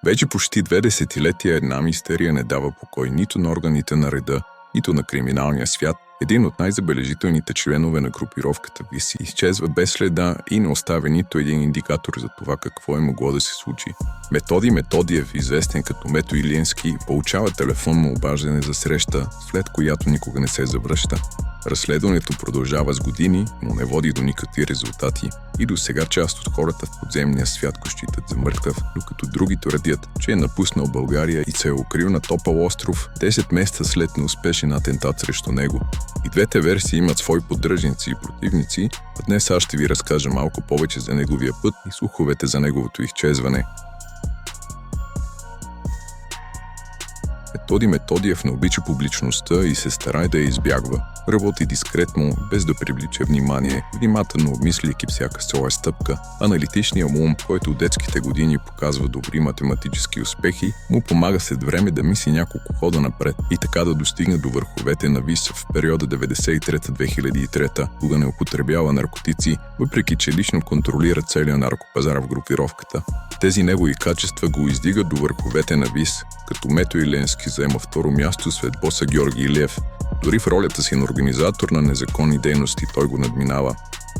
Вече почти 2 десетилетия една мистерия не дава покой нито на органите на реда, нито на криминалния свят. Един от най-забележителните членове на групировката ВИС изчезва без следа и не оставя нито един индикатор за това какво е могло да се случи. Методи Методиев, известен като Мето Илиенски, получава телефонно обаждане за среща, след която никога не се завръща. Разследването продължава с години, но не води до никакви резултати и до сега част от хората в подземния свят го считат за мъртъв, докато други твърдят, че е напуснал България и се е укрил на топъл остров 10 месеца след неуспешен атентат срещу него. И двете версии имат свои поддръжници и противници, а днес аз ще ви разкажа малко повече за неговия път и слуховете за неговото изчезване. Методи Методиев не обича публичността и се старае да я избягва. Работи дискретно, без да привлича внимание, внимателно обмисляйки всяка своя стъпка. Аналитичният ум, който от детските години показва добри математически успехи, му помага след време да мисли няколко хода напред и така да достигне до върховете на ВИС в периода 93-2003, кога не употребява наркотици, въпреки че лично контролира целия наркопазар в групировката. Тези негови качества го издигат до върховете на ВИС, като Мето Илиенски заема второ място след боса Георги Илиев. Дори в ролята си на организатор на незаконни дейности той го надминава.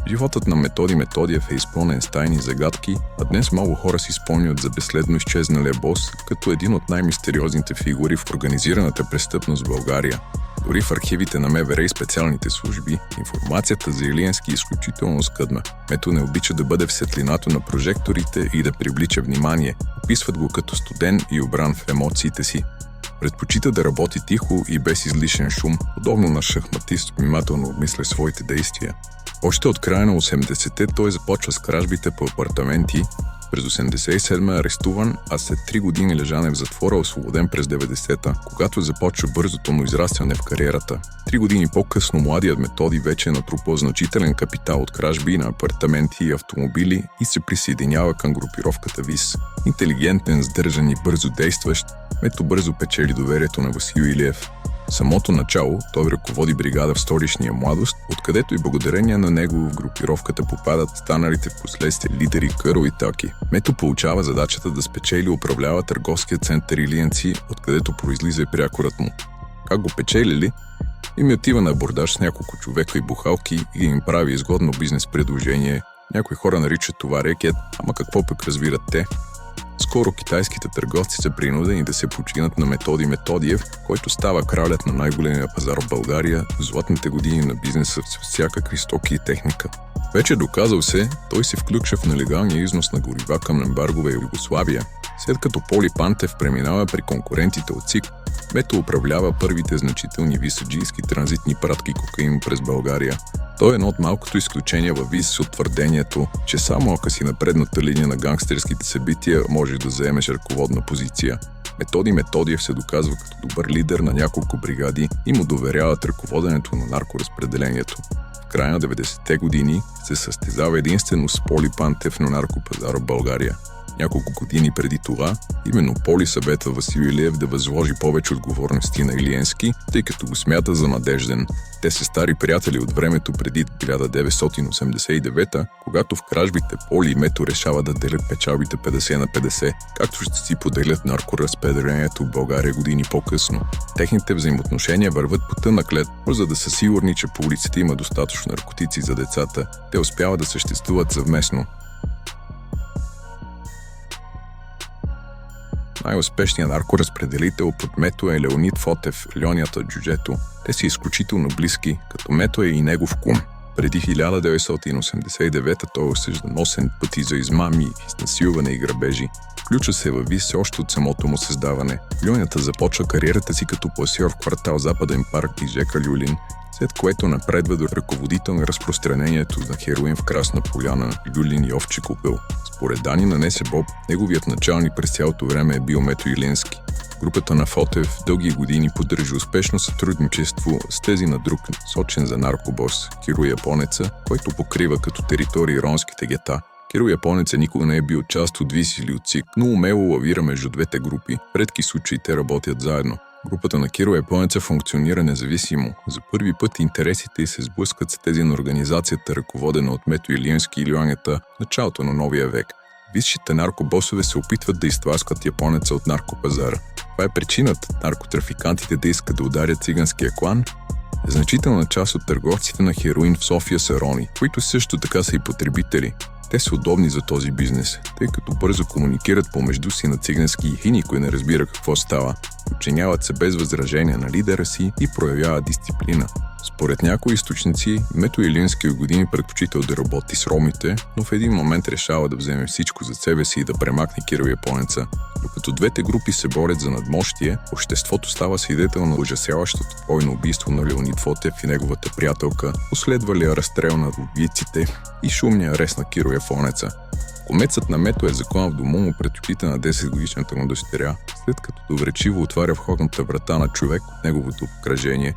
Животът на Методи Методиев е изпълнен с тайни загадки, а днес много хора си спомнят за безследно изчезналия бос като един от най-мистериозните фигури в организираната престъпност в България. Дори в архивите на МВР и специалните служби, информацията за Илиенски е изключително скъдна. Мето не обича да бъде в светлината на прожекторите и да привлича внимание. Описват го като студен и обран в емоциите си. Предпочита да работи тихо и без излишен шум, подобно на шахматист, внимателно обмисля своите действия. Още от края на 80-те той започва с кражбите по апартаменти. През 87-ма е арестуван, а след 3 години лежане в затвора е освободен през 90-та, когато започва бързото му израстване в кариерата. 3 години по-късно младият Методи вече е натрупал значителен капитал от кражби на апартаменти и автомобили и се присъединява към групировката ВИС. Интелигентен, сдържан и бързо действащ, Мето бързо печели доверието на Васил Илиев. В самото начало той ръководи бригада в столичния Младост, откъдето и благодарение на него в групировката попадат станалите в последствие лидери Кърл и Таки. Мето получава задачата да спечели и управлява търговския център Илиенци, откъдето произлиза и прякорът му. Как го печелили? Ми отива на абордаж с няколко човека и бухалки и им прави изгодно бизнес предложение. Някои хора наричат това рекет, ама какво пък разбират те? Скоро китайските търговци са принудени да се починат на Методи Методиев, който става кралят на най-големия пазар в България в златните години на бизнеса с всякакви стоки и техника. Вече доказал се, той се включва в нелегалния износ на горива към ембаргове Югославия. След като Поли Пантев преминава при конкурентите от ЦИК, Мето управлява първите значителни висаджийски транзитни пратки кокаин през България. Той е едно от малкото изключения във ВИС с утвърдението, че само ако си на предната линия на гангстерските събития можеш да заемеш ръководна позиция. Методи Методиев се доказва като добър лидер на няколко бригади и му доверяват ръководенето на наркоразпределението. В края на 90-те години се състезава единствено с Поли Пантев на наркопазара в България. Няколко години преди това, именно Поли съветва Васил Илиев да възложи повече отговорности на Илиенски, тъй като го смята за надежден. Те са стари приятели от времето преди 1989, когато в кражбите Поли и Мето решават да делят печалбите 50 на 50, както ще си поделят наркоразпределението в България години по-късно. Техните взаимоотношения върват по тънък лед, но за да са сигурни, че по улиците има достатъчно наркотици за децата, те успяват да съществуват съвместно. Най-успешният наркоразпределител под Мето е Леонид Фотев, Льонята Джуджето. Те са изключително близки, като Мето е и негов кум. Преди 1989 той е осъждан 8 пъти за измами, изнасилване и грабежи. Включва се във ВИС още от самото му създаване. Льонята започва кариерата си като пласьор в квартал Западен парк и Жека Люлин, след което напредва до ръководител на разпространението на хероин в Красна поляна, Люлин и Овчи купел. Според данни на НСБОП, неговият началник през цялото време е бил Мето Илиенски. Групата на Фотев дълги години поддържа успешно сътрудничество с тези на друг сочен за наркобос, Киро Японеца, който покрива като територии ромските гета. Киро Японеца никога не е бил част от ВИС или от ЦИК, но умело лавира между двете групи. В редки случаи те работят заедно. Групата на Киро Японеца функционира независимо. За първи път интересите й се сблъскат с тези на организацията, ръководена от Мето Илиенски и Льонята в началото на новия век. Висшите наркобосове се опитват да изтласкат японеца от наркопазара. Това е причината наркотрафикантите да искат да ударят циганския клан. Значителна част от търговците на хероин в София са роми, които също така са и потребители. Те са удобни за този бизнес, тъй като бързо комуникират помежду си на цигански и никой не разбира какво става. Подчиняват се без възражение на лидера си и проявяват дисциплина. Според някои източници, Мето Илиевски от години предпочитал да работи с ромите, но в един момент решава да вземе всичко за себе си и да премахне Кирил Японеца. Докато двете групи се борят за надмощие, обществото става свидетел на ужасяващото двойно убийство на Леонид Фотев и неговата приятелка, последвалия разстрел на убийците и шумния арест на Кирил Японеца. Комецът на Мето е заклан в дома му пред очите на 10-годишната му дъщеря, след като довречиво отваря входната врата на човек от неговото обкръжение.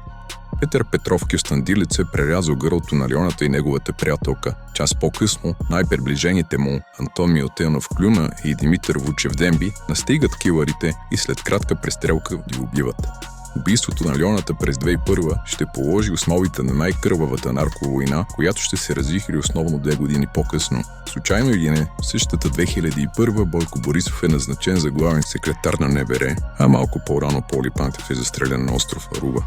Петър Петров Кюстандилец е прерязал гърлото на Леоната и неговата приятелка. Час по-късно най-приближените му Антон Милтенов Клюна и Димитър Вучев Демби настигат килърите и след кратка престрелка ги убиват. Убийството на Леоната през 2001 ще положи основите на най-кървавата нарковойна, която ще се развихри основно 2 години по-късно. Случайно или не, в същата 2001 Бойко Борисов е назначен за главен секретар на НБР, а малко по-рано Поли Пантев е застрелян на остров Аруба.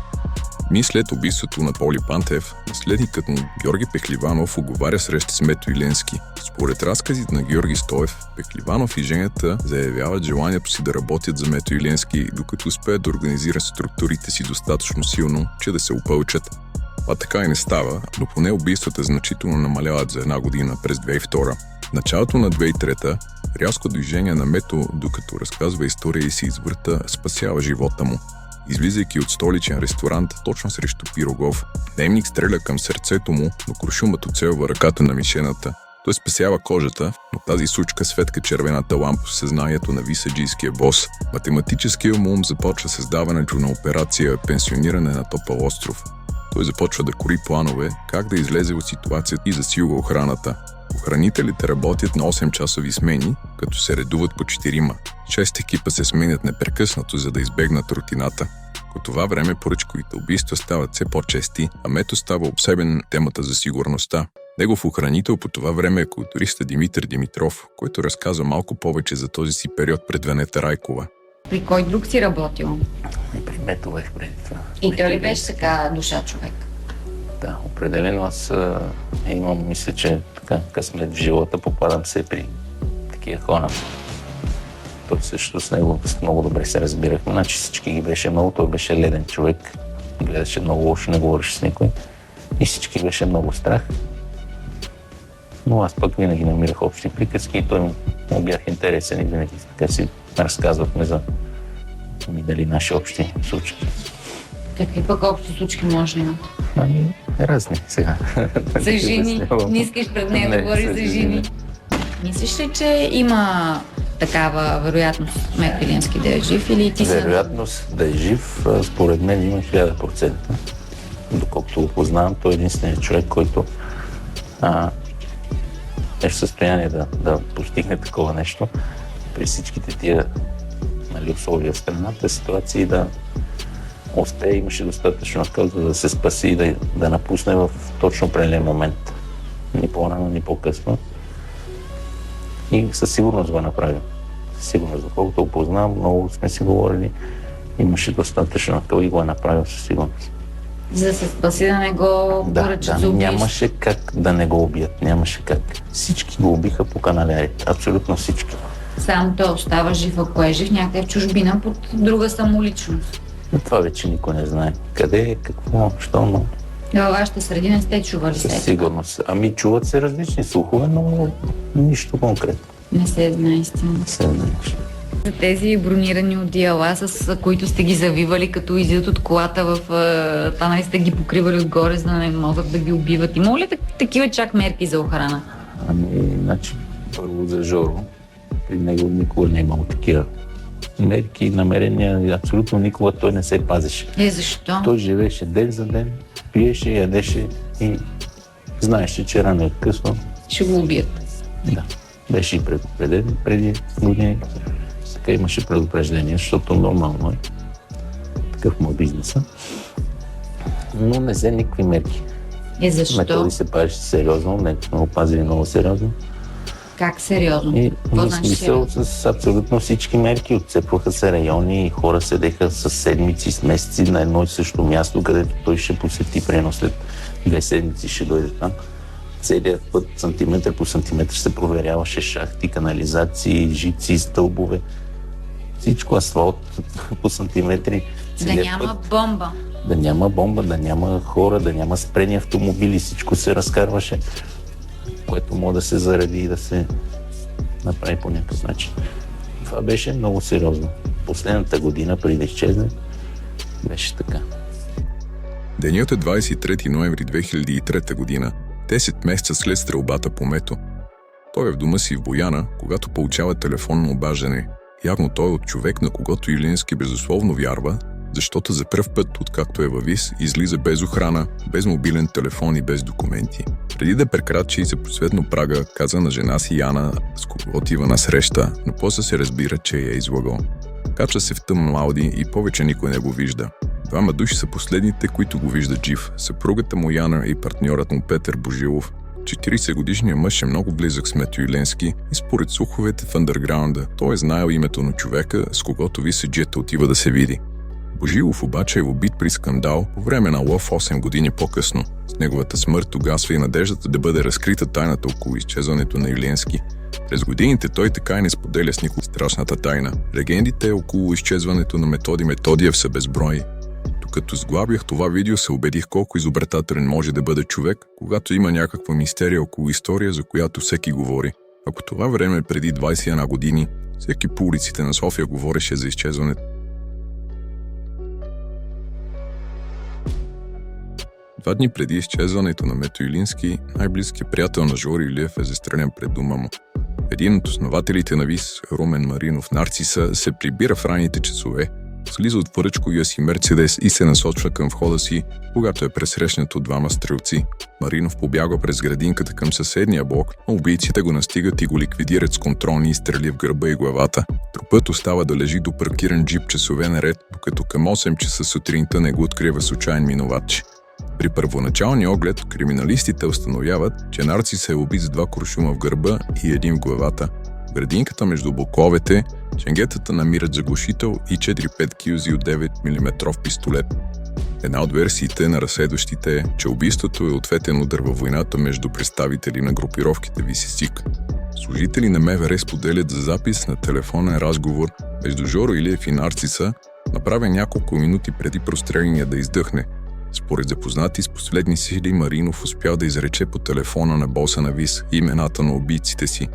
Дни след убийството на Поли Пантев, наследникът му Георги Пехливанов уговаря среща с Мето Илиевски. Според разказите на Георги Стоев, Пехливанов и жената заявяват желанието си да работят за Мето Илиевски, докато успеят да организират структурите си достатъчно силно, че да се опълчат. Това така и не става, но поне убийствата значително намаляват за 1 година през 2002. В началото на 2003 рязко движение на Мето, докато разказва история и се извърта, спасява живота му. Излизайки от столичен ресторант точно срещу Пирогов, наемник стреля към сърцето му, но куршумът оцелва ръката на мишената. Той спасява кожата, но тази сучка светка червената лампа в съзнанието на висаджийския бос. Математическият му ум започва създаването на операция пенсиониране на Топъл остров. Той започва да кори планове как да излезе от ситуацията и засилва охраната. Охранителите работят на 8-часови смени, като се редуват по 4. 6 екипа се сменят непрекъснато, за да избегнат рутината. По това време поръчковите убийства стават все по-чести, а Мето става обсебен темата за сигурността. Негов охранител по това време е културиста Димитър Димитров, който разказва малко повече за този си период пред Венета Райкова. При кой друг си работил? При Мето бях преди това. И той ли беше така душа човек? Да, определено аз имам, мисля, че така късмет в живота, попадам се при такива хора. Той също с него много добре се разбирахме, значи всички ги беше много, той беше леден човек, гледаше много лошо, не говореше с никой и всички беше много страх. Но аз пък винаги намирах общи приказки и той му бях интересен и винаги така си разказвахме за дали наши общи случки. Какви пък общи случки може да има? Разни сега. За жени? Не искаш пред нея да говориш за жени? Мислиш ли, че има такава вероятност Мето Илиевски да е жив или ти си? Вероятност да е жив, според мен има 1000%. Доколкото го познавам, той е единственият човек, който е в състояние да постигне такова нещо при всичките тия условия в страната, ситуации да успее, имаше достатъчно кълта да се спаси и да напусне в точно определен момент. Ни по-рано, ни по-късно. И със сигурност го направим. Със сигурност, доколкото го познавам, много сме си говорили, имаше достатъчно кълта и го е направил със сигурност. За да се спаси да не го поръчат за убийство? Нямаше как да не го убият, нямаше как. Всички го убиха по каналярите, абсолютно всички. Само той остава жив, ако е жив някъде в чужбина под друга самоличност. Но това вече никой не знае. Къде е, какво, що, но... Във вашата среди не сте чували след това? Със сигурност. Чуват се различни слухове, но нищо конкретно. Не се знае истина. Не се знае. За тези бронирани одеяла, с които сте ги завивали, като излизат от колата в това, сте ги покривали отгоре, за да не могат да ги убиват. Има ли такива чак мерки за охрана? Значи, първо за Жоро. При него никога не е имало такива мерки, намерения. Абсолютно никога той не се пазеше. Защо? Той живееше ден за ден, пиеше, ядеше и знаеше, че рано или късно ще го убият. Да. Беше и предупреден преди години. Така имаше предупреждение, защото нормално е. Такъв му е бизнеса. Но не взе никакви мерки. Защо? Методи се пазеше сериозно, не сме го пазили много сериозно. Как сериозно? И Какво в значи смисъл сериозно? с абсолютно всички мерки. Отцепваха се райони и хора седеха с седмици, с месеци на едно и също място, където той ще посети прено след 2 седмици ще дойде там. Целият път, сантиметър по сантиметър, се проверяваше шахти, канализации, жици, стълбове. Всичко, асфалт по сантиметри. Да няма бомба. Да няма бомба, да няма хора, да няма спрени автомобили. Всичко се разкарваше, което може да се заради и да се направи по някакъв начин. Това беше много сериозно. Последната година, преди да изчезне, беше така. Денят е 23 ноември 2003 година, 10 месеца след стрелбата по Мето. Той е в дома си в Бояна, когато получава телефонно обаждане. Явно той е от човек, на когото Илиевски безусловно вярва, защото за пръв път, откакто е във ВИС, излиза без охрана, без мобилен телефон и без документи. Преди да прекрачи и за просветно прага, каза на жена си Яна, с кого отива на среща, но после се разбира, че я е излагал. Качва се в тъмно Ауди и повече никой не го вижда. Двама души са последните, които го виждат жив. Съпругата му Яна и партньорът му Петър Божилов. 40-годишният мъж е много близък с Мето Илиевски и според слуховете в андерграунда, той е знаел името на човека, с когото висаджията отива да се види. Божилов обаче е убит при скандал по време на лов 8 години по-късно. С неговата смърт угасва и надеждата да бъде разкрита тайната около изчезването на Илиевски. През годините той така и не споделя с никой страшната тайна. Легендите около изчезването на Методи Методиев са безброй. Докато сглабях това видео, се убедих колко изобретателен може да бъде човек, когато има някаква мистерия около история, за която всеки говори. Ако това време преди 21 години, всеки по улиците на София говореше за изчезването. 2 дни преди изчезването на Мето Илиевски, най-близкият приятел на Жори Илиев е застрелян пред дома му. Един от основателите на ВИС, Румен Маринов Нарциса, се прибира в ранните часове, слиза от поръчковия си Мерцедес и се насочва към входа си, когато е пресрещнат от двама стрелци. Маринов побягва през градинката към съседния блок, но убийците го настигат и го ликвидират с контролни изстрели в гърба и главата. Трупът остава да лежи до паркиран джип часове наред, докато към 8 часа сутринта не го открива случайен минувач. При първоначалния оглед, криминалистите установяват, че Нарцис е убит с 2 куршума в гърба и 1 в главата. В градинката между блоковете, ченгетата намират заглушител и 4-5 кюзи от 9 мм пистолет. Една от версиите на разследващите е, че убийството е ответен удар във войната между представители на групировките ВИС-СИК. Служители на МВР споделят за запис на телефонен разговор между Жоро Илиев и Нарциса, направен няколко минути преди простреления да издъхне. Според запознати с последни сили, Маринов успял да изрече по телефона на боса на ВИС имената на убийците си.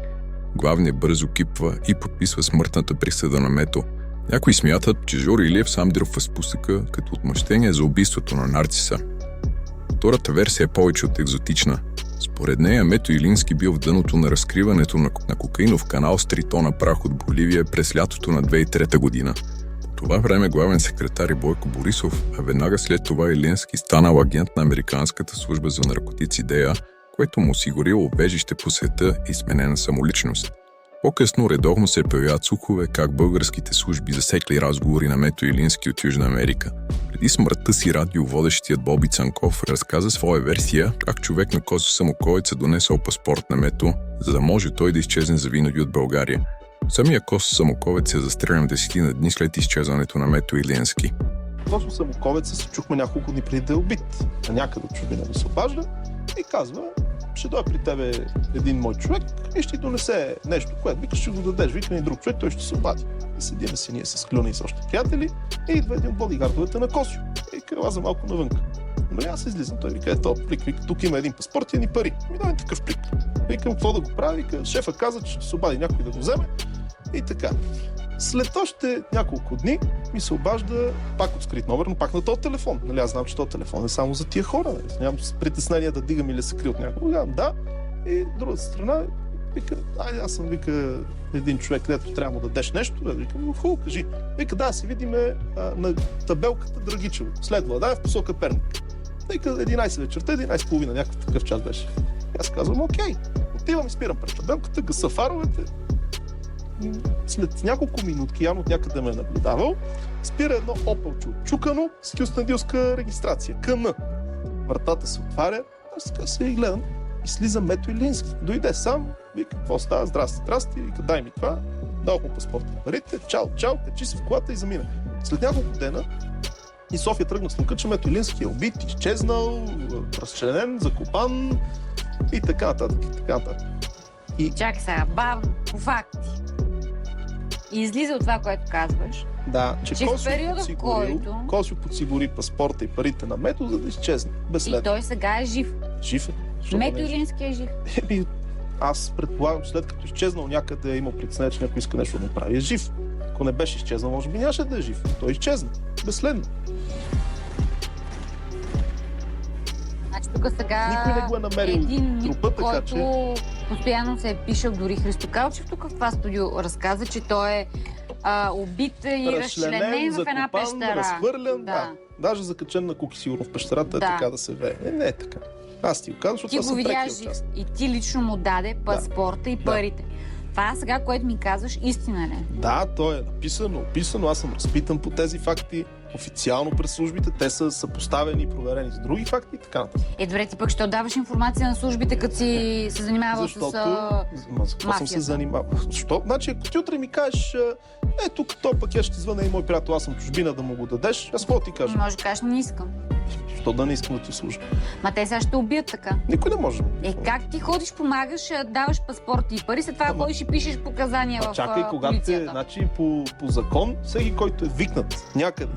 Главният бързо кипва и подписва смъртната присъда на Мето. Някои смятат, че Жоро Илиев сам дръпва спусъка като отмъщение за убийството на Нарциса. Втората версия е повече от екзотична. Според нея Мето Илиевски бил в дъното на разкриването на кокаинов канал с 3 тона прах от Боливия през лятото на 2003 година. По това време главен секретар е Бойко Борисов, а веднага след това Илиевски станал агент на Американската служба за наркотици ДЕА, което му осигурило убежище по света и сменена самоличност. По-късно редовно се появяват слухове как българските служби засекли разговори на Мето Илиевски от Южна Америка. Преди смъртта си радиоводещият Боби Цанков разказа своя версия как човек на Косо Самоковец е донесъл паспорт на Мето, за да може той да изчезне завинаги от България. Самия Косо Самоковец е застрелян 10 дни след изчезването на Мето Илиевски. Косо Самоковеца се чухме няколко дни преди да е убит. На някъде от чужбина ми се обажда и казва: ще дойде при тебе един мой човек и ще ти донесе нещо, което викаш, ще го дадеш. Вика ни друг човек, той ще се обади. И седиме си ние с Клюна и с още приятели и идва един от бодигардовете на Косио. И крила за малко навънка. Нали, аз излизам, той вика: този плик, вика, тук има един паспорт и едни пари. Ми дай такъв плик. Викам, какво да го прави? Вика, шефа каза, че ще се обади някой да го вземе. И така. След още няколко дни ми се обажда пак от скрит номер, но пак на този телефон. Нали, аз знам, че този телефон е само за тия хора. Нали? Нямам притеснение да дигам или се крия от някого. Да. И другата страна вика: айде, аз съм, вика, един човек, където трябва да му дадеш нещо. Викам: хубаво, кажи. Вика: да, се видиме на табелката Драгичево. Следва, да, в посока Перник. Вика: 11 вечерта, 11:30, някакъв такъв час беше. Аз казвам: окей. Отивам и спирам пред табелката, гаса фаровете. След няколко минутки, явно от някъде ме е наблюдавал, спира едно опълче отчукано с кюстендилска регистрация. КН. Вратата се отваря, аз така се и гледам. и слиза Мето Илиински. Дойде сам, вика, какво става? Здрасти, вика, дай ми това. Дал му паспорта и парите, чао, качи се в колата и замина. След няколко дена и София тръгна слуха, че Мето Илиински е убит, изчезнал, разчленен, закопан и така нататък. Чакай сега, бавно, по факти. И излиза от това, което казваш. Да, че в периода, в който... Косио подсигури паспорта и парите на Мето, за да изчезне. И Безследно. той сега е жив. Жив е. Мето Илиински е жив. Аз предполагам, че след като изчезнал някъде, е имал притеснение, че някой иска нещо да направи, е жив. Ако не беше изчезнал, може би нямаше да е жив. Той изчезна. Безследно. Значи тук сега Никой не го е намерил един трупа, така който че... постоянно се е пишал, дори Христо Калчев тук в това студио разказа, че той е убит и разчленен в една пещера. Разхвърлян, да. Даже закачен на куки сигурно в пещерата, е така да се вее. Не е така. Аз ти го казвам, защото ти това го са видяш преки и ти лично му даде паспорта и парите. Това сега, което ми казваш, истина ли? Да, то е написано, описано, аз съм разпитан по тези факти, официално през службите, те са съпоставени и проверени с други факти и така нататък. Добре, ти пък ще даваш информация на службите, като си се занимавал с какво съм се занимавал? Защо? Значи, ако ти утре ми кажеш, тук то пакет ще звъна и мой приятел, аз съм чужбина, да му го дадеш, аз какво ти кажа? Може да кажеш, не искам. Защо да не искам да ти служа? Ма те сега ще убият така. Никой не може. Как ти ходиш, помагаш, даваш паспорти и пари, след това ходиш и пишеш показания в чакай, когато значи, по закон, всеки, който е викнат някъде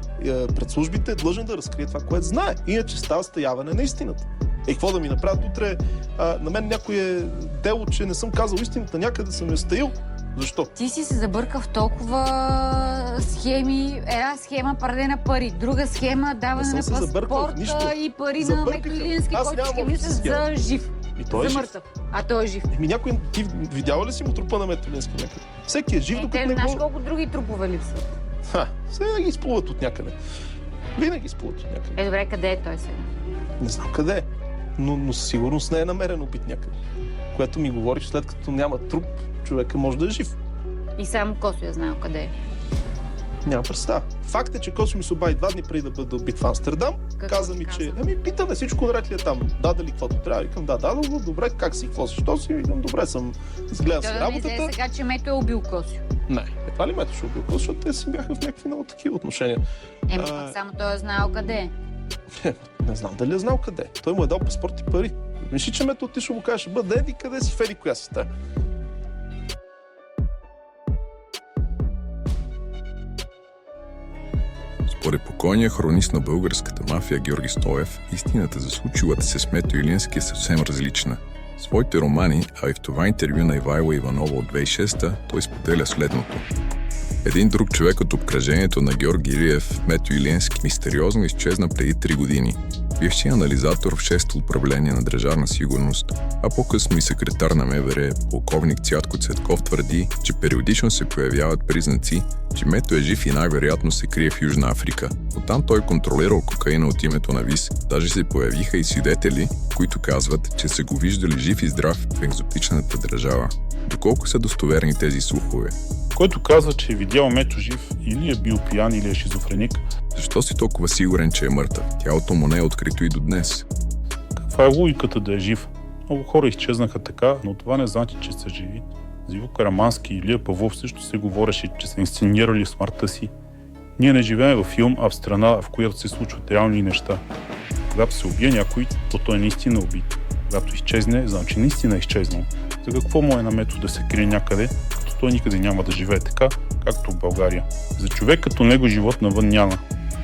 пред службите, е длъжен да разкрие това, което знае. Иначе става стаяване на истината. Какво да ми направят утре? На мен някое дело, че не съм казал истината, някъде съм я стаил. Защо? Ти си се забъркал в толкова схеми. Една схема парадена пари, друга схема даване на паспорта и пари на Мето Илиински, който ще мисля за жив. И той е за жив. мъртъв. А той е жив. Някой, ти видяла ли си му трупа на Мето Илиински някъде? Всеки е жив, докато не го... Знаеш колко други трупове липсват? Сега ги изплуват от някъде. Винаги изплуват от някъде. Добре, къде е той сега? Не знам къде е. Но със сигурност не е намерен убит някъде. Което ми говори, че след като няма труп, човека може да е жив. И само Косо я знае къде е. Няма представа. Факт е, че Косо ми се обади 2 дни преди да бъде убит в Амстердам. Каза ми, че питаме всичко наред ли е там. Даде ли каквото трябва? Викам, да, добре, как си, какво си, що си? Викам, добре съм, сгледам си работата. Да не сега, че Мето е убил Косо. Не, това ли Мето ще убил Косо, защото те си бяха в някакви много такива отношения. Само той е знаел къде е. Не знам дали е знал къде. Той му е дал паспорт и пари. Мисли, че Мето отишъл му каже, еди къде си, Феди, коя си стая. Според покойния хронист на българската мафия Георги Стоев, истината за случилата се с Мето Илиински е съвсем различна. В своите романи, а и в това интервю на Ивайла Иванова от 2006, той споделя следното. Един друг човек от обкръжението на Георги Илиев, Мето Илиински, мистериозно изчезна преди 3 години. Бившият анализатор в 6-то управление на Държавна сигурност, а по-късно и секретар на МВР, полковник Цятко Цветков твърди, че периодично се появяват признаци, че Мето е жив и най-вероятно се крие в Южна Африка. Оттам той контролирал кокаина от името на ВИС. Даже се появиха и свидетели, които казват, че са го виждали жив и здрав в екзотичната държава. Доколко са достоверни тези слухове? Който казва, че е видял Мето жив, или е бил пиян, или е шизофреник. Защо си толкова сигурен, че е мъртъв? Тялото му не е открито и до днес. Каква е логиката да е жив? Много хора изчезнаха така, но това не значи, че са живи. За Иво Карамански и Илия Павлов също се говореше, че са инсценирали смъртта си. Ние не живеем във филм, а в страна, в която се случват реални неща. Когато се убие някой, то той наистина е убит. Когато изчезне, значи наистина е изчезнал. За какво му е на Мето да се крие някъде, като той никъде няма да живее така, както в България? За човек като него живот навън няма.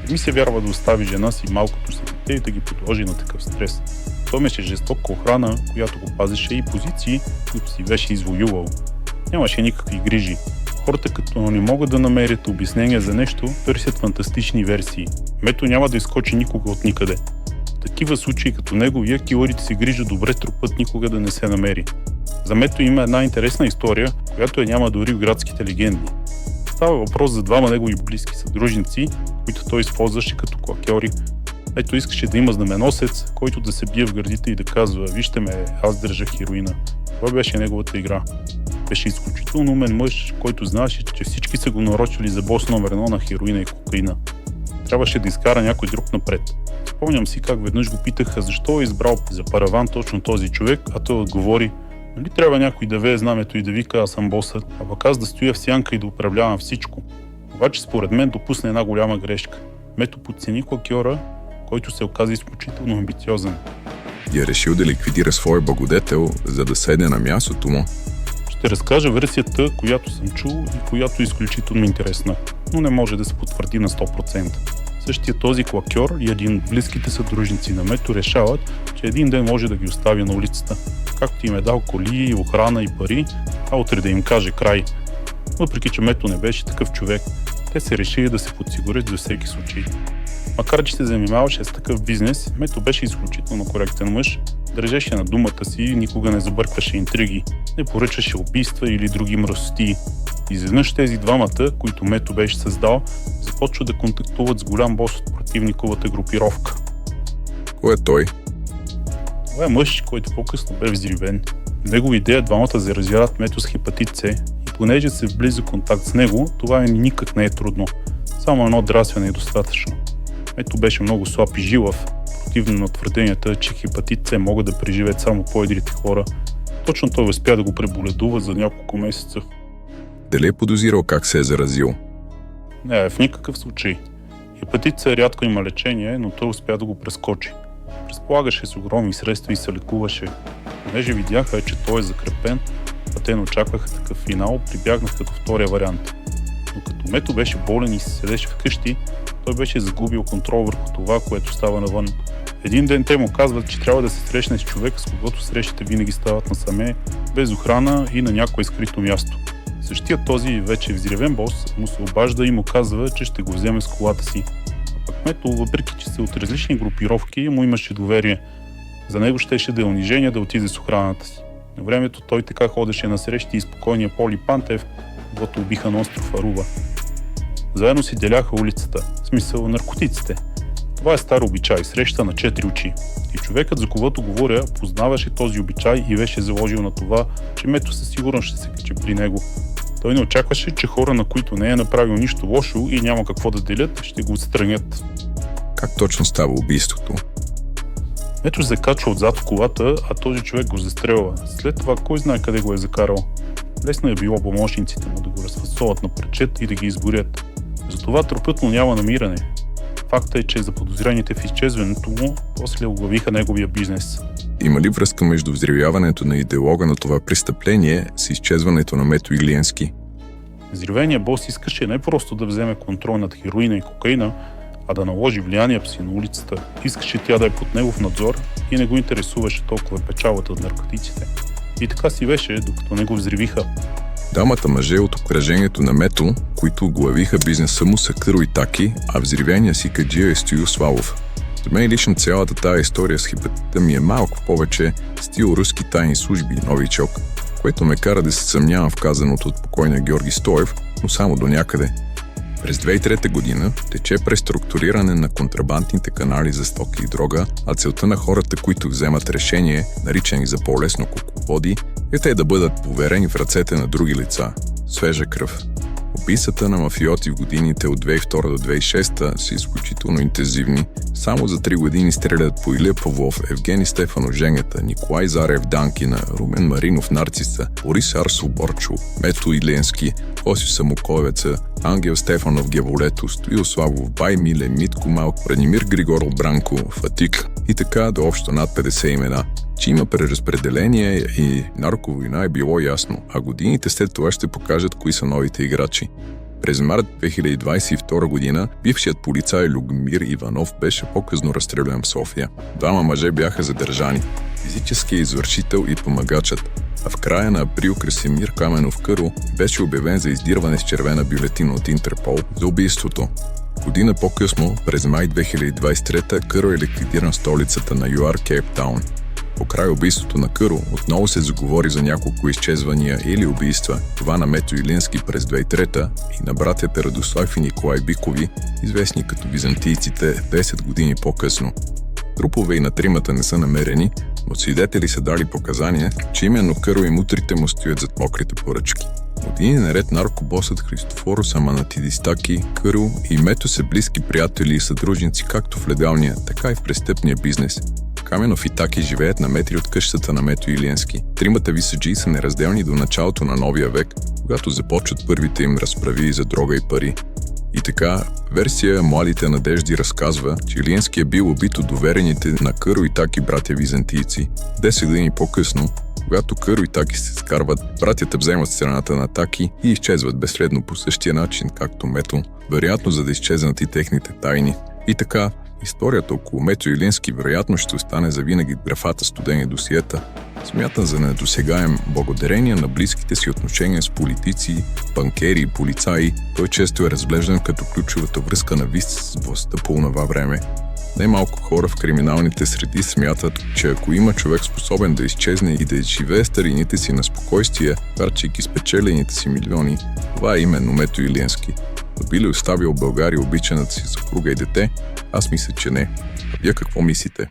Не ми се вярва да остави жена си малкото си дете и да ги подложи на такъв стрес. Той имаше жестока охрана, която го пазеше, и позиции, които си беше извоювал. Нямаше никакви грижи. Хората, като не могат да намерят обяснение за нещо, търсят фантастични версии. Мето няма да изскочи никога от никъде. В такива случаи като неговия, килърите се грижат добре трупът никога да не се намери. За Мето има една интересна история, която няма дори в градските легенди. Става въпрос за двама негови близки съдружници, които той използваше като клакьори. Ето искаше да има знаменосец, който да се бие в гърдите и да казва: "Вижте ме, аз държах хероина." Това беше неговата игра. Беше изключително умен мъж, който знаеше, че всички са го нарочили за бос номер 1 на хероина и кокаина. Трябваше да изкара някой друг напред. Спомням си как веднъж го питаха защо е избрал за параван точно този човек, а той отговори: нали трябва някой да вее знамето и да вика аз съм босът, а пък аз да стоя в сянка и да управлявам всичко. Обаче според мен допусна една голяма грешка. Мето подцени клакьора, който се оказа изключително амбициозен. И е решил да ликвидира своя благодетел, за да седне на мястото му. Ще разкажа версията, която съм чул и която е изключително интересна, но не може да се потвърди на 100%. Същия този клакьор и един от близките съдружници на Мето решават, че един ден може да ги остави на улицата, както им е дал коли, охрана и пари, а утре да им каже край. Въпреки че Мето не беше такъв човек, те се решили да се подсигурят за всеки случай. Макар че се занимаваше с такъв бизнес, Мето беше изключително коректен мъж, държеше на думата си и никога не забъркваше интриги, не поръчваше убийства или други мръсотии. Изведнъж тези двамата, които Мето беше създал, започват да контактуват с голям бос от противниковата групировка. Кой е той? Това е мъж, който по-късно бе взривен. Негова идея двамата заразяват Мето с хепатит С и понеже се в близък контакт с него, това никак не е трудно. Само едно драсване е достатъчно. Мето беше много слаб и жилав, противно на твърденията, че хепатит С могат да преживеят само по-едрите хора. Точно той успя да го преболедува за няколко месеца. Дали е подозирал как се е заразил? Не, в никакъв случай. Хепатит С рядко има лечение, но той успя да го прескочи. Разполагаше с огромни средства и се лекуваше. Понеже видяха, че той е закрепен, а те не очакваха такъв финал, прибягнаха до втория вариант. Но като Мето беше болен и се седеше вкъщи, той беше загубил контрол върху това, което става навън. Един ден те му казват, че трябва да се срещне с човек, с когото срещите винаги стават насаме, без охрана и на някое скрито място. Същия този вече взривен бос му се обажда и му казва, че ще го вземе с колата си. А пък Мето, въпреки че са от различни групировки, му имаше доверие. За него щеше да е унижение да отиде с охраната си. На времето той така ходеше на срещи и спокойния Поли Пантев, когато убиха на остров Аруба. Заедно си деляха улицата, в смисъл наркотиците. Това е стар обичай, среща на 4 очи. И човекът, за когото говоря, познаваше този обичай и беше заложил на това, че Мето със сигурност ще се качи при него. Той не очакваше, че хора, на които не е направил нищо лошо и няма какво да делят, ще го отстранят. Как точно става убийството? Мето се качва отзад в колата, а този човек го застрелва. След това кой знае къде го е закарал. Лесно е било помощниците му да го разфасоват на парчет и да ги изгорят. Затова трупът му няма намиране. Фактът е, че заподозрените в изчезването му после оглавиха неговия бизнес. Има ли връзка между взривяването на идеолога на това престъпление с изчезването на Мето Иглиенски? Взривеният бос искаше не просто да вземе контрол над хероина и кокаина, а да наложи влиянието си на улицата. Искаше тя да е под негов надзор и не го интересуваше толкова печалата от наркотиците. И така си беше, докато не го взривиха. Дамата мъже от обкръжението на Мето, които оглавиха бизнеса му, са Къро и Таки, а взривения си каджия е Стоил Славов. За мен лично цялата тая история с хепатита ми е малко повече стил руски тайни служби и новичок, което ме кара да се съмнявам в казаното от покойния Георги Стоев, но само до някъде. През 2003 година тече преструктуриране на контрабандните канали за стоки и дрога, а целта на хората, които вземат решение, наричани за по-лесно кукловоди, е те да бъдат поверени в ръцете на други лица. Свежа кръв. Убийствата на мафиоти в годините от 2002 до 2006 са изключително интензивни. Само за 3 години стрелят по Илия Павлов, Евгений Стефанов Женята, Николай Зарев Данкина, Румен Маринов Нарциса, Борис Арсо Борчо, Мето Иленски, Осип Самоковеца, Ангел Стефанов Геволето, Стоил Славов, Бай Миле, Митко Малк, Бранимир Григоров Бранко, Фатик и така до общо над 50 имена. Че има преразпределение и нарковойна е било ясно, а годините след това ще покажат кои са новите играчи. През март 2022 година бившият полицай Любомир Иванов беше по-късно разстрелян в София. Двама мъже бяха задържани. Физическият извършител и помагачът. А в края на април Красимир Каменов Къро беше обявен за издирване с червена бюлетина от Интерпол за убийството. Година по-късно, през май 2023, Къро е ликвидиран в столицата на ЮАР Кейптаун. По край убийството на Къро отново се заговори за няколко изчезвания или убийства, това на Мето Иленски през 2003 и на братята Радослав и Николай Бикови, известни като византийците 10 години по-късно. Трупове и на тримата не са намерени, но свидетели са дали показания, че именно Къро и мутрите му стоят зад мокрите поръчки. Години наред наркобосът Христофорос Аманатидистаки, Кърл и Мето са близки приятели и съдружници както в легалния, така и в престъпния бизнес. Каменов и Таки живеят на метри от къщата на Мето Илиенски. Тримата висаджии са неразделни до началото на новия век, когато започват първите им разправи за дрога и пари. И така, версия Младите надежди разказва, че Илиенски е бил убит от доверените на Кърл и Таки братя византийци. 10 години по-късно, когато Кърл и Таки се скарват, братята вземат страната на Таки и изчезват безследно по същия начин, както Мето, вероятно за да изчезнат и техните тайни. И така, историята около Мето Илиенски вероятно ще остане завинаги в графата студени досиета, смятан за недосегаем благодарение на близките си отношения с политици, банкери и полицаи. Той често е разглеждан като ключовата връзка на ВИС с властта по онова време. Немалко хора в криминалните среди смятат, че ако има човек способен да изчезне и да изживее старините си на спокойствие, харчейки спечелените си милиони, това е именно Мето Илиенски. Но би ли оставил България обичаната си съпруга и дете? Аз мисля, че не. А вие какво мислите?